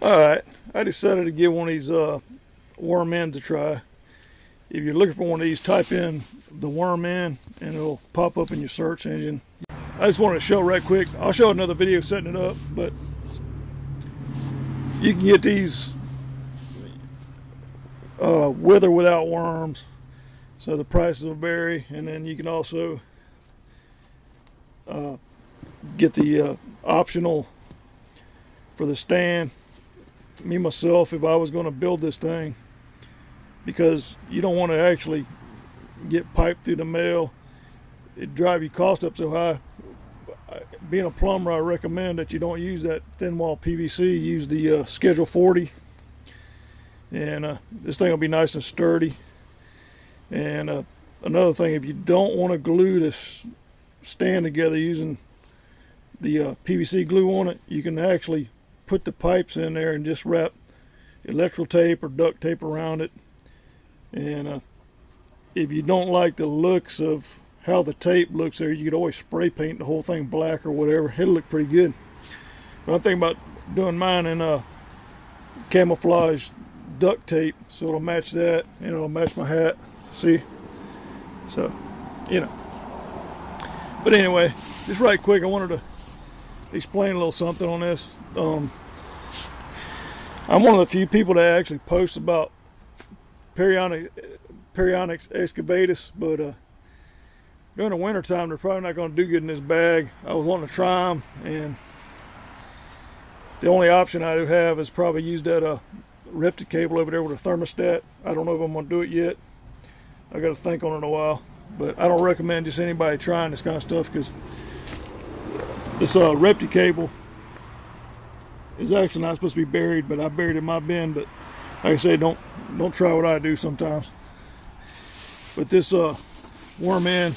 Alright, I decided to give one of these worm ends a try. If you're looking for one of these, type in the worm end and it'll pop up in your search engine. I just wanted to show right quick. I'll show another video setting it up, but you can get these with or without worms, so the prices will vary. And then you can also get the optional for the stand. Me myself, if I was going to build this thing, because you don't want to actually get piped through the mail, it'd drive your cost up so high. Being a plumber, I recommend that you don't use that thin wall PVC. Use the Schedule 40, and this thing will be nice and sturdy. And another thing, if you don't want to glue this stand together using the PVC glue on it, you can actually put the pipes in there and just wrap electrical tape or duct tape around it. And if you don't like the looks of how the tape looks there, you could always spray paint the whole thing black or whatever. It'll look pretty good. But I'm thinking about doing mine in camouflage duct tape, so it'll match that and it'll match my hat. See? So, you know. But anyway, just right quick, I wanted to explain a little something on this. I'm one of the few people that actually post about Perionyx excavatus, but during the winter time, they're probably not going to do good in this bag. I was wanting to try them, and the only option I do have is probably use that Repti cable over there with a thermostat. I don't know if I'm going to do it yet. I got to think on it a while, but I don't recommend just anybody trying this kind of stuff, because this Repti cable is actually not supposed to be buried, but I buried it in my bin. But like I say, don't try what I do sometimes. But this worm end,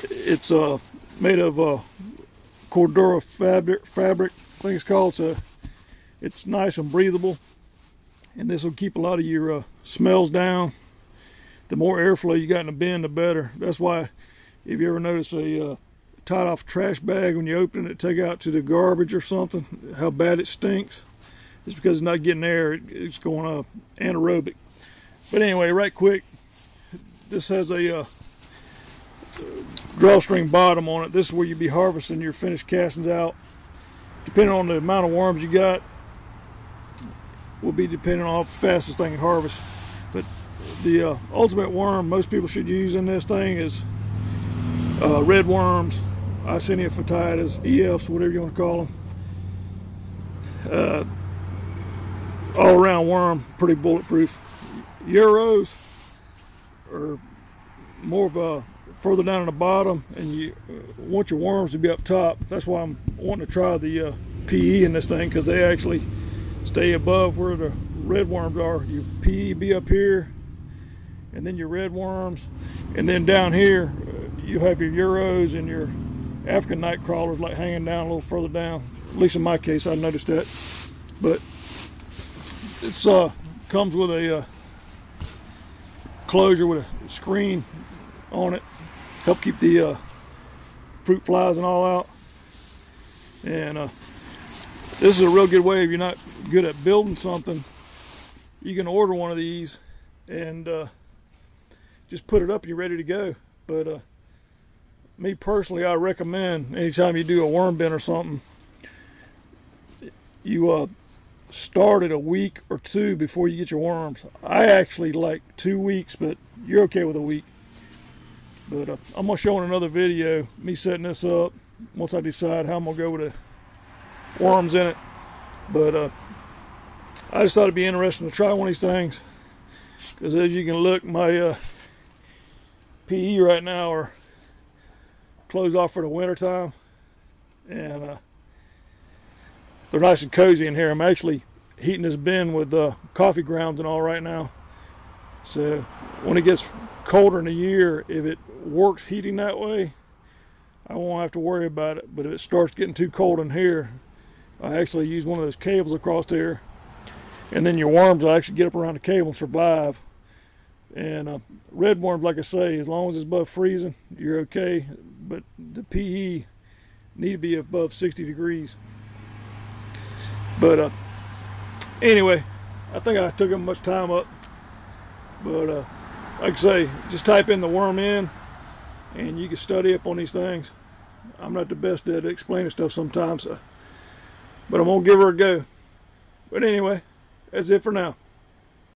it's made of Cordura fabric, I think it's called. So it's nice and breathable, and this will keep a lot of your smells down. The more airflow you got in the bin, the better. That's why, if you ever notice a tied off trash bag, when you open it, take out to the garbage or something, how bad it stinks, it's because it's not getting air. It's going anaerobic. But anyway, right quick, this has a drawstring bottom on it. This is where you'll be harvesting your finished castings out. Depending on the amount of worms you got, will be depending on how fast this thing can harvest. But the ultimate worm most people should use in this thing is red worms, Icenia foetida, EFs, whatever you want to call them. All around worm, pretty bulletproof. Euros are more of a further down at the bottom, and you want your worms to be up top. That's why I'm wanting to try the PE in this thing, because they actually stay above where the red worms are. Your PE be up here, and then your red worms, and then down here you have your Euros and your African night crawlers like hanging down a little further down. At least in my case, I noticed that. But it's comes with a closure with a screen on it, help keep the fruit flies and all out. And this is a real good way if you're not good at building something. You can order one of these and just put it up and you're ready to go. But me personally, I recommend anytime you do a worm bin or something, you start it a week or two before you get your worms. I actually like 2 weeks, but you're okay with a week. But I'm going to show in another video me setting this up once I decide how I'm going to go with the worms in it. But I just thought it'd be interesting to try one of these things, because as you can look, my PE right now are closed off for the winter time, and they're nice and cozy in here. I'm actually heating this bin with coffee grounds and all right now, so when it gets colder in the year, if it works heating that way, I won't have to worry about it. But if it starts getting too cold in here, I actually use one of those cables across there, and then your worms will actually get up around the cable and survive. And red worms, like I say, as long as it's above freezing, you're okay. But the PE need to be above 60 degrees. But Anyway, I think I took much time up, but like I say, just type in the worm in, and you can study up on these things. I'm not the best at explaining stuff sometimes, but I'm gonna give her a go. But anyway, that's it for now.